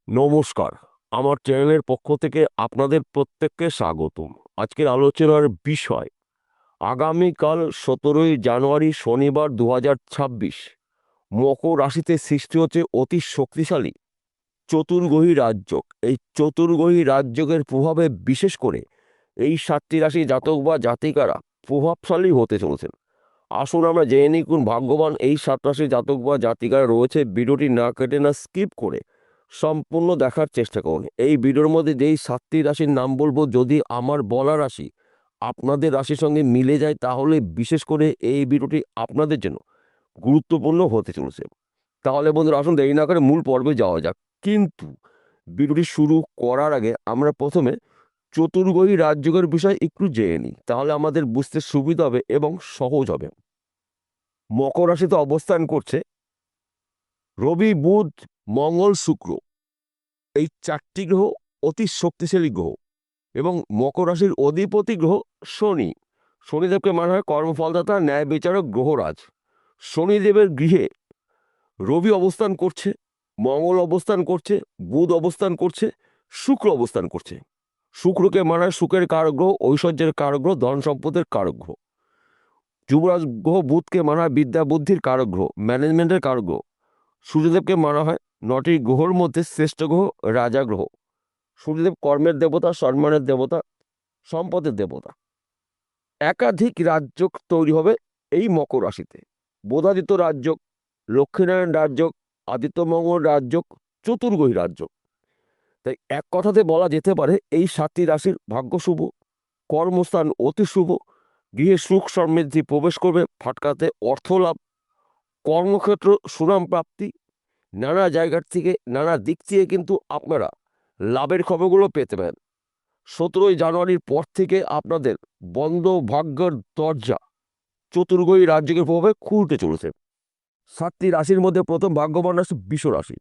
নমস্কার। আমার চ্যানেলের পক্ষ থেকে আপনাদের প্রত্যেককে স্বাগতম। আজকের আলোচনার বিষয় আগামীকাল ১৭ই জানুয়ারি শনিবার ২০২৬ মকর রাশিতে সৃষ্টি হচ্ছে অতি শক্তিশালী চতুর্গ্রহী রাজযোগ। এই চতুর্গ্রহী রাজযোগের প্রভাবে বিশেষ করে এই ৭টি রাশি জাতক বা জাতিকারা প্রভাবশালী হতে চলেছেন। আসুন আমরা জেনে নিই কোন ভাগ্যবান এই ৭ রাশির জাতক বা জাতিকারা রয়েছে। ভিডিওটি না কেটে না স্কিপ করে সম্পূর্ণ দেখার চেষ্টা করুন। এই ভিডিওর মধ্যে যেই ৭টি রাশির নাম বলবো, যদি আমার বলা রাশি আপনাদের রাশির সঙ্গে মিলে যায় তাহলে বিশেষ করে এই ভিডিওটি আপনাদের জন্য গুরুত্বপূর্ণ হতে চলেছে। তাহলে বন্ধুরা আসুন দেরি না করে মূল পর্বে যাওয়া যাক। কিন্তু ভিডিওটি শুরু করার আগে আমরা প্রথমে চতুর্গ্রহী রাজযোগের বিষয় একটু জেনে নিই, তাহলে আমাদের বুঝতে সুবিধা হবে এবং সহজ হবে। মকর রাশিতে অবস্থান করছে রবি, বুধ, মঙ্গল, শুক্র। এই ৪টি গ্রহ অতি শক্তিশালী গ্রহ এবং মকর রাশির অধিপতি গ্রহ শনি। শনিদেবকে মানা হয় কর্মফলদাতা, ন্যায় বিচারক, গ্রহরাজ। শনিদেবের গৃহে রবি অবস্থান করছে, মঙ্গল অবস্থান করছে, বুধ অবস্থান করছে, শুক্র অবস্থান করছে। শুক্রকে মানা হয় সুখের কারক গ্রহ, ঐশ্বর্যের কারক গ্রহ, ধন সম্পদের কারক গ্রহ। যুবরাজ গ্রহ বুধকে মানা হয় বিদ্যা বুদ্ধির কারক গ্রহ, ম্যানেজমেন্টের কারক গ্রহ। সূর্যদেবকে মানা হয় ৯টি গ্রহর মধ্যে শ্রেষ্ঠ গ্রহ, রাজা গ্রহ। সূর্যদেব কর্মের দেবতা, সম্মানের দেবতা, সম্পদের দেবতা। একাধিক রাজযোগ তৈরি হবে এই মকর রাশিতে। বোধাদিত্য রাজযোগ, লক্ষ্মীনারায়ণ রাজযোগ, আদিত্যমঙ্গল রাজযোগ, চতুর্গ্রহী রাজযোগ। তাই এক কথাতে বলা যেতে পারে এই ৭টি রাশির ভাগ্য শুভ, কর্মস্থান অতি শুভ, গৃহে সুখ সমৃদ্ধি প্রবেশ করবে, ফাটকাতে অর্থ লাভ, কর্মক্ষেত্র সুনাম প্রাপ্তি। নানা জায়গার থেকে নানা দিক থেকে কিন্তু আপনারা লাভের খবরগুলো পেতে পারেন। ১৭ই জানুয়ারির পর থেকে আপনাদের বন্ধ ভাগ্যের দরজা চতুর্গ্রহী রাজযোগের প্রভাবে খুলতে চলেছে। ৭টি রাশির মধ্যে প্রথম ভাগ্যবান রাশি বৃষ রাশি।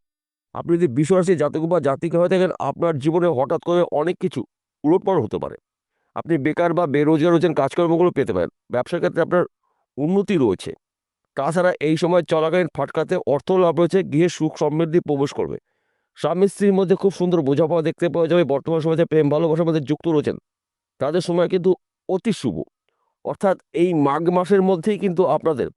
আপনি যদি বৃষ রাশি জাতক বা জাতিকা হয়ে থাকেন, আপনার জীবনে হঠাৎ করে অনেক কিছু উলটপালট হতে পারে। আপনি বেকার বা বেরোজগার হচ্ছেন, কাজকর্মগুলো পেতে পারেন। ব্যবসার ক্ষেত্রে আপনার উন্নতি রয়েছে। তাছাড়া এই সময় চলাকালীন ফাটকাতে অর্থ লাভ রয়েছে, গৃহে সুখ সমৃদ্ধি প্রবেশ করবে। স্বামী স্ত্রীর মধ্যে খুব সুন্দর বোঝাপড়া দেখতে পাওয়া যাবে। বর্তমান সময়ে প্রেম ভালোবাসার মধ্যে যুক্ত রয়েছেন, তাদের সময় কিন্তু অতি শুভ। অর্থাৎ এই মাঘ মাসের মধ্যেই কিন্তু আপনাদের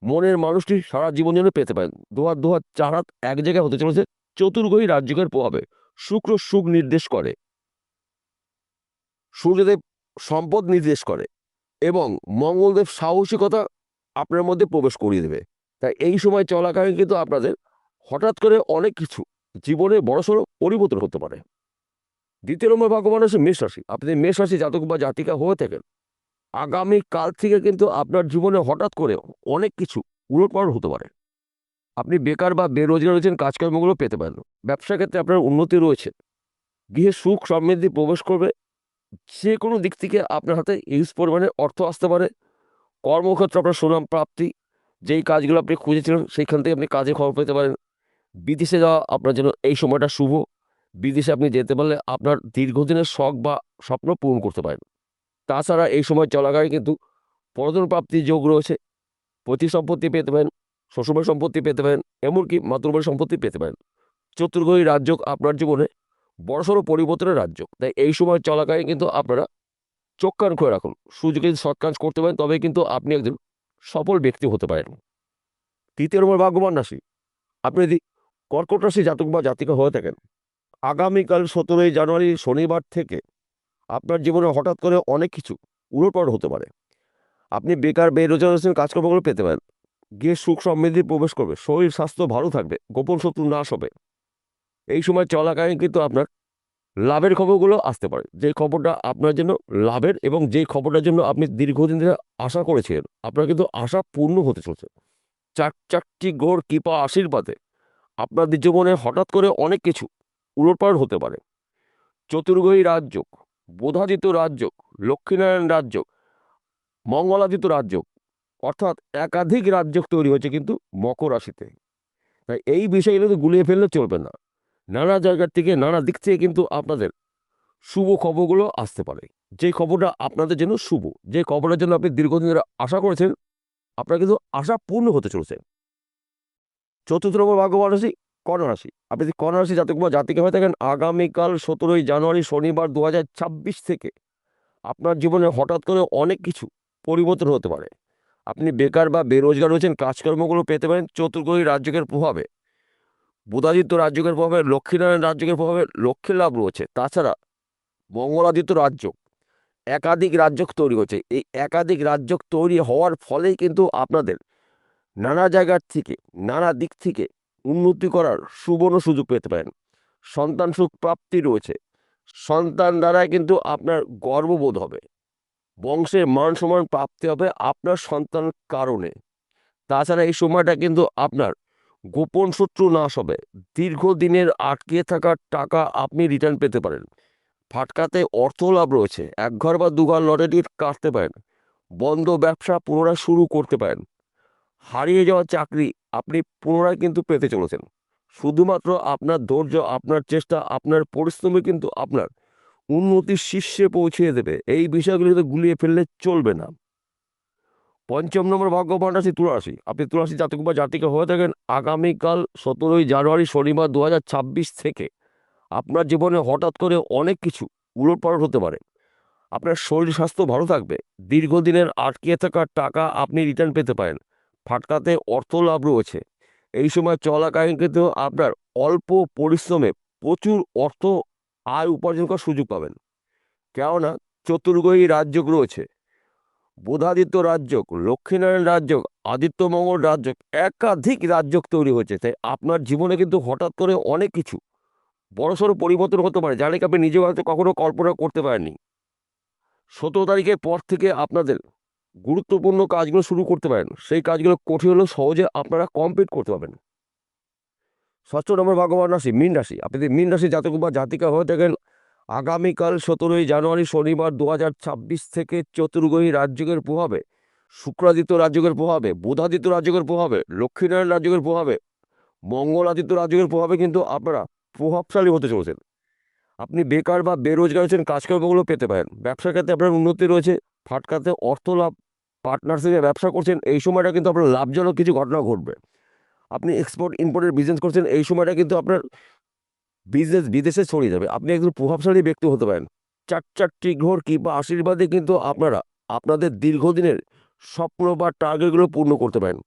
মনের মানুষটি সারা জীবন জন্য পেতে পারেন। দুহাত দুহাত চার হাত এক জায়গায় হতে চলেছে চতুর্গ্রহী রাজযোগের প্রভাবে। শুক্র সুখ নির্দেশ করে, সূর্যদেব সম্পদ নির্দেশ করে এবং মঙ্গলদেব সাহসিকতা আপনার মধ্যে প্রবেশ করিয়ে দেবে। তাই এই সময় চলাকালীন কিন্তু আপনাদের হঠাৎ করে অনেক কিছু জীবনে বড়সড় পরিবর্তন হতে পারে। দ্বিতীয় নম্বর ভাগ্যবান হচ্ছে মেষ রাশি। আপনি মেষ রাশি জাতক বা জাতিকা হয়ে থাকেন, আগামী কাল থেকে কিন্তু আপনার জীবনে হঠাৎ করে অনেক কিছু উলটপালট হতে পারে। আপনি বেকার বা বেরোজগার রয়েছেন, কাজকর্মগুলো পেতে পারেন। ব্যবসার ক্ষেত্রে আপনার উন্নতি রয়েছে, গৃহে সুখ সমৃদ্ধি প্রবেশ করবে। যে কোনো দিক থেকে আপনার হাতে হিউজ পরিমাণে অর্থ আসতে পারে। কর্মক্ষেত্রে আপনার সুনাম প্রাপ্তি, যেই কাজগুলো আপনি খুঁজেছিলেন সেইখান থেকে আপনি কাজে খবর পেতে পারেন। বিদেশে যাওয়া আপনার জন্য এই সময়টা শুভ। বিদেশে আপনি যেতে পারলে আপনার দীর্ঘদিনের শখ বা স্বপ্ন পূরণ করতে পারেন। তাছাড়া এই সময় চলাকালীন কিন্তু পরধন প্রাপ্তির যোগ রয়েছে। পৈতৃক সম্পত্তি পেতে পারেন, শ্বশুরবাড়ির সম্পত্তি পেতে পারেন, এমনকি মাতৃবাড়ির সম্পত্তি পেতে পারেন। চতুর্গ্রহী রাজযোগ আপনার জীবনে বড়সড় পরিবর্তনের রাজযোগ। তাই এই সময় চলাকালীন কিন্তু আপনারা চোখ কান খুলে রাখুন। সুযোগে যদি সৎ কাজ করতে পারেন তবে কিন্তু আপনি একজন সফল ব্যক্তি হতে পারেন। তৃতীয় নম্বর ভাগ্যবান রাশি। আপনি যদি কর্কট রাশি জাতক বা জাতিকা হয়ে থাকেন, আগামীকাল ১৭ই জানুয়ারি শনিবার থেকে আপনার জীবনে হঠাৎ করে অনেক কিছু উলটপালট হতে পারে। আপনি বেকার বেরোজগার হচ্ছেন, কাজকর্মগুলো পেতে পারেন। গিয়ে সুখ সমৃদ্ধি প্রবেশ করবে, শরীর স্বাস্থ্য ভালো থাকবে, গোপন শত্রু নাশ হবে। এই সময় চলাকালীন কিন্তু আপনার লাভের খবরগুলো আসতে পারে, যে খবরটা আপনার জন্য লাভের এবং যেই খবরটার জন্য আপনি দীর্ঘদিন ধরে আশা করেছিলেন, আপনার কিন্তু আশা পূর্ণ হতে চলছে। চারটি গ্রহর কৃপা আশীর্বাদে আপনাদের জীবনে হঠাৎ করে অনেক কিছু উলটপালট হতে পারে। চতুর্গ্রহী রাজযোগ, বোধাদিত্য রাজযোগ, লক্ষ্মীনারায়ণ রাজযোগ, মঙ্গলাদিত্য রাজযোগ, অর্থাৎ একাধিক রাজযোগ তৈরি হয়েছে কিন্তু মকর রাশিতে। তাই এই বিষয়গুলো তো গুলিয়ে ফেললে চলবে না। নানা জায়গার থেকে নানা দিক থেকে কিন্তু আপনাদের শুভ খবরগুলো আসতে পারে। যে খবরটা আপনাদের জন্য শুভ, যে খবরের জন্য আপনি দীর্ঘদিন ধরে আশা করেছেন, আপনার কিন্তু আশা পূর্ণ হতে চলেছে। চতুর্থ নম্বর ভাগ্যবান রাশি কন্যা রাশি, আপনি যদি কন্যা রাশি জাতক বা জাতিকা হয়ে থাকেন, আগামীকাল 17ই জানুয়ারি শনিবার 2026 থেকে আপনার জীবনে হঠাৎ করে অনেক কিছু পরিবর্তন হতে পারে। আপনি বেকার বা বেরোজগার রয়েছেন, কাজকর্মগুলো পেতে পারেন চতুর্গ্রহী রাজযোগের প্রভাবে, বুধাদিত্য রাজযোগের প্রভাবে, লক্ষ্মীনারায়ণ রাজযোগের প্রভাবে লক্ষ্মী লাভ রয়েছে। তাছাড়া মঙ্গলাদিত্য রাজযোগ, একাধিক রাজযোগ তৈরি হচ্ছে। এই একাধিক রাজযোগ তৈরি হওয়ার ফলেই কিন্তু আপনাদের নানা জায়গার থেকে, নানা দিক থেকে উন্নতি করার সুবর্ণ সুযোগ পেতে পারেন। সন্তান সুখ প্রাপ্তি রয়েছে, সন্তান দ্বারা কিন্তু আপনার গর্ববোধ হবে, বংশের মান সম্মান প্রাপ্তি হবে আপনার সন্তানের কারণে। তাছাড়া এই সময়টা কিন্তু আপনার গোপন শত্রু নাশ হবে, দীর্ঘদিনের আটকে থাকা টাকা আপনি রিটার্ন পেতে পারেন, ফাটকাতে অর্থ লাভ রয়েছে, এক ঘর বা দুঘর লটারি কাটতে পারেন, বন্ধ ব্যবসা পুনরায় শুরু করতে পারেন, হারিয়ে যাওয়া চাকরি আপনি পুনরায় কিন্তু পেতে চলেছেন। শুধুমাত্র আপনার ধৈর্য, আপনার চেষ্টা, আপনার পরিশ্রমে কিন্তু আপনার উন্নতির শীর্ষে পৌঁছিয়ে দেবে। এই বিষয়গুলিতে গুলিয়ে ফেললে চলবে না। পঞ্চম নম্বর ভাগ্যবান রাশি তুলা রাশি, আপনি তুলা রাশি জাতক বা জাতিকা হয়ে থাকেন, আগামীকাল 17ই জানুয়ারি শনিবার 2026 থেকে আপনার জীবনে হঠাৎ করে অনেক কিছু উলটপালট হতে পারে। আপনার শরীর স্বাস্থ্য ভালো থাকবে, দীর্ঘদিনের আটকে থাকা টাকা আপনি রিটার্ন পেতে পারেন, ফাটকাতে অর্থ লাভ রয়েছে। এই সময় চলাকালীন কিন্তু আপনার অল্প পরিশ্রমে প্রচুর অর্থ আয় উপার্জন করার সুযোগ পাবেন। কেননা চতুর্গ্রহী রাজযোগ রয়েছে, বুধাদিত্য রাজযোগ, লক্ষ্মীনারায়ণ রাজযোগ, আদিত্য মঙ্গল রাজযোগ, একাধিক রাজযোগ তৈরি হয়েছে। তাই আপনার জীবনে কিন্তু হঠাৎ করে অনেক কিছু বড়সড় পরিবর্তন হতে পারে, যা নাকি আপনি নিজেও হয়তো কখনো কল্পনা করতে পারেননি। 17 তারিখের পর থেকে আপনাদের গুরুত্বপূর্ণ কাজগুলো শুরু করতে পারেন, সেই কাজগুলো কঠিন হলেও সহজে আপনারা কমপ্লিট করতে পারবেন। ষষ্ঠ নম্বর ভাগ্যবান রাশি মীন রাশি, আপনি যদি মীন রাশি জাতক বা জাতিকা হয়ে থাকেন, আগামীকাল 17ই জানুয়ারি শনিবার 2026 থেকে চতুর্গ্রহী রাজযোগের প্রভাবে, শুক্রাদিত্য রাজযোগের প্রভাবে, বুধাদিত্য রাজযোগের প্রভাবে, লক্ষ্মীনারায়ণ রাজযোগের প্রভাবে, মঙ্গলাদিত্য রাজযোগের প্রভাবে কিন্তু আপনারা প্রভাবশালী হতে চলেছেন। আপনি বেকার বা বেরোজগার হচ্ছেন, কাজকর্মগুলো পেতে পারেন, ব্যবসার ক্ষেত্রে আপনার উন্নতি রয়েছে, ফাটকাতে অর্থ লাভ, পার্টনারশিপে ব্যবসা করছেন, এই সময়টা কিন্তু আপনার লাভজনক কিছু ঘটনা ঘটবে। আপনি এক্সপোর্ট ইম্পোর্টের বিজনেস করছেন, এই সময়টা কিন্তু আপনার বিজনেস বিদেশে ছড়িয়ে যাবে, আপনি একজন প্রভাবশালী ব্যক্তি হতে পারেন। চারটি গ্রহর কৃপা আশীর্বাদে কিন্তু আপনারা আপনাদের দীর্ঘদিনের স্বপ্ন বা টার্গেটগুলো পূর্ণ করতে পারেন।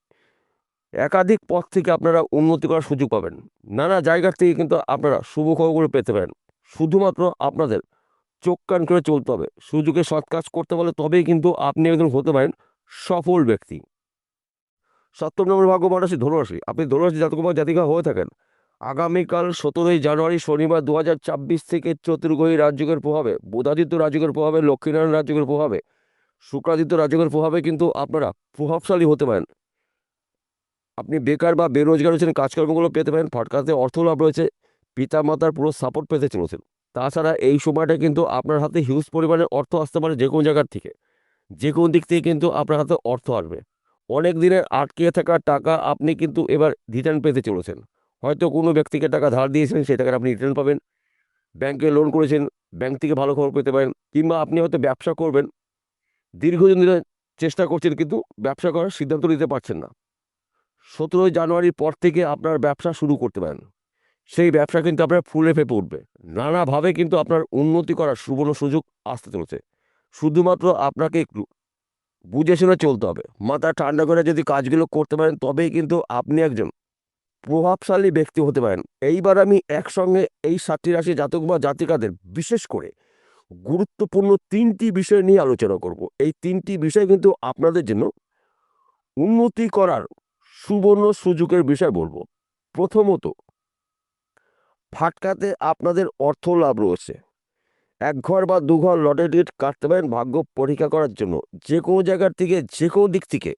একাধিক পথ থেকে আপনারা উন্নতি করার সুযোগ পাবেন, নানা জায়গার থেকে কিন্তু আপনারা শুভ খবরগুলো পেতে পারেন। শুধুমাত্র আপনাদের চোখ কান করে চলতে হবে, সুযোগে সৎ কাজ করতে পারলে তবেই কিন্তু আপনি একজন হতে পারেন সফল ব্যক্তি। সপ্তম নম্বর ভাগ্যবান রাশি ধনুরাশি, আপনি ধনুরাশি জাতক বা জাতিকা হয়ে থাকেন, আগামীকাল 17ই জানুয়ারি শনিবার 2026 থেকে চতুর্গ্রহী রাজযোগের প্রভাবে, বুধাদিত্য রাজযোগের প্রভাবে, লক্ষ্মীনারায়ণ রাজযোগের প্রভাবে, শুক্রাদিত্য রাজযোগের প্রভাবে কিন্তু আপনারা প্রভাবশালী হতে পারেন। আপনি বেকার বা বেরোজগার হচ্ছেন, কাজকর্মগুলো পেতে পারেন, ফাটকাতে অর্থ লাভ রয়েছে, পিতা মাতার পুরো সাপোর্ট পেতে চলেছেন। তাছাড়া এই সময়টা কিন্তু আপনার হাতে হিউজ পরিমাণের অর্থ আসতে পারে, যে কোনো জায়গার থেকে, যে কোনো দিক থেকে কিন্তু আপনার হাতে অর্থ আসবে। অনেক দিনের আটকে থাকা টাকা আপনি কিন্তু এবার রিটার্ন পেতে চলেছেন। হয়তো কোনো ব্যক্তিকে টাকা ধার দিয়েছিলেন, সেই টাকাটা আপনি রিটার্ন পাবেন। ব্যাংকে লোন করেছেন, ব্যাংক থেকে ভালো খবর পেতে পারেন। কিংবা আপনি হয়তো ব্যবসা করবেন, দীর্ঘদিন ধরে চেষ্টা করছেন কিন্তু ব্যবসা করার সিদ্ধান্ত নিতে পারছেন না। 17ই জানুয়ারির পর থেকে আপনার ব্যবসা শুরু করতে পারেন, সেই ব্যবসা কিন্তু আপনার ফুলে ফেঁপে উঠবে। নানাভাবে কিন্তু আপনার উন্নতি করার সুবর্ণ সুযোগ আসতে চলেছে। শুধুমাত্র আপনাকে একটু বুঝে শুনে চলতে হবে, মাথা ঠান্ডা করে যদি কাজগুলো করতে পারেন, তবেই কিন্তু আপনি একজন প্রভাবশালী ব্যক্তি হতে পারেন। এইবার আমি একসঙ্গে এই 7টি রাশি জাতক বা জাতিকাদের বিশেষ করে গুরুত্বপূর্ণ 3টি বিষয় নিয়ে আলোচনা করব। এই 3টি বিষয় কিন্তু আপনাদের জন্য উন্নতি করার সুবর্ণ সুযোগের বিষয় বলবো। প্রথমত, ফাটকাতে আপনাদের অর্থ লাভ রয়েছে, এক ঘর বা দুঘর লটারি টিকিট কাটতে পারেন ভাগ্য পরীক্ষা করার জন্য। যে কোনো জায়গার থেকে, যে কোনো দিক থেকে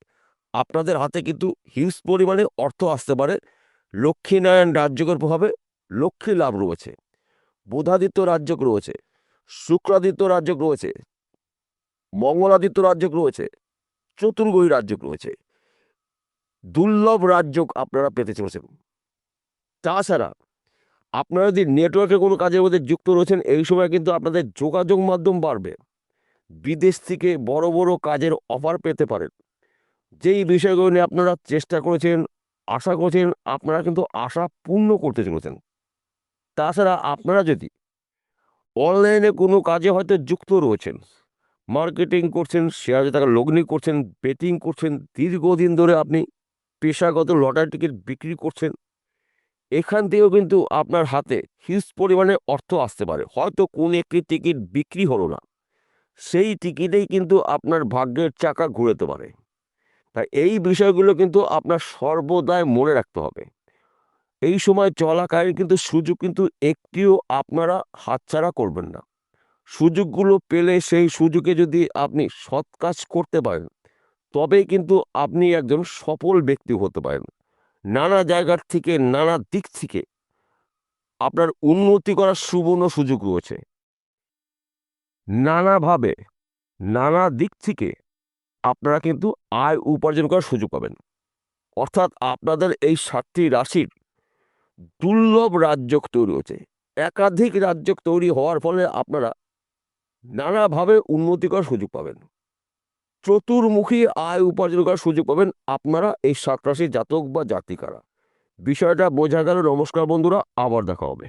আপনাদের হাতে কিন্তু হিউজ পরিমাণে অর্থ আসতে পারে। লক্ষ্মীনারায়ণ রাজযোগের প্রভাবে লক্ষ্মী লাভ রয়েছে, বুধাদিত্য রাজযোগ রয়েছে, শুক্রাদিত্য রাজযোগ রয়েছে, মঙ্গলাদিত্য রাজযোগ রয়েছে, চতুর্গ্রহী রাজযোগ রয়েছে, দুর্লভ রাজযোগ আপনারা পেতে চলেছেন। তাছাড়া আপনারা যদি নেটওয়ার্কে কোনো কাজের মধ্যে যুক্ত রয়েছেন, এই সময় কিন্তু আপনাদের যোগাযোগ মাধ্যম বাড়বে, বিদেশ থেকে বড় বড় কাজের অফার পেতে পারেন। যেই বিষয়গুলো নিয়ে আপনারা চেষ্টা করেছেন, আশা করছেন আপনারা কিন্তু আশা পূর্ণ করতে চলেছেন। তাছাড়া আপনারা যদি অনলাইনে কোনো কাজে হয়তো যুক্ত রয়েছেন, মার্কেটিং করছেন, শেয়ারে টাকা লগ্নি করছেন, বেটিং করছেন, দীর্ঘদিন ধরে আপনি পেশাগত লটারি টিকিট বিক্রি করছেন, এখান থেকেও কিন্তু আপনার হাতে হিউজ পরিমাণে অর্থ আসতে পারে। হয়তো কোন একটি টিকিট বিক্রি হলো না, সেই টিকিটেই কিন্তু আপনার ভাগ্যের চাকা ঘুরতে পারে। তাই এই বিষয়গুলো কিন্তু আপনার সর্বদাই মনে রাখতে হবে। এই সময় চলাকালীন কিন্তু সুযোগ কিন্তু একটিও আপনারা হাতছাড়া করবেন না। সুযোগগুলো পেলে সেই সুযোগে যদি আপনি সৎ কাজ করতে পারেন, তবেই কিন্তু আপনি একজন সফল ব্যক্তি হতে পারেন। নানা জায়গার থেকে, নানা দিক থেকে আপনার উন্নতি করার সুবর্ণ সুযোগ রয়েছে। নানাভাবে, নানা দিক থেকে আপনারা কিন্তু আয় উপার্জন করার সুযোগ পাবেন। অর্থাৎ আপনাদের এই ৭টি রাশির দুর্লভ রাজযোগ তৈরি হচ্ছে। একাধিক রাজযোগ তৈরি হওয়ার ফলে আপনারা নানাভাবে উন্নতি করার সুযোগ পাবেন। চতুর্মুখী আয় উপার্জন করার সুযোগ পাবেন আপনারা এই ৭ রাশির জাতক বা জাতিকারা। বিষয়টা বোঝা গেল। নমস্কার বন্ধুরা, আবার দেখা হবে।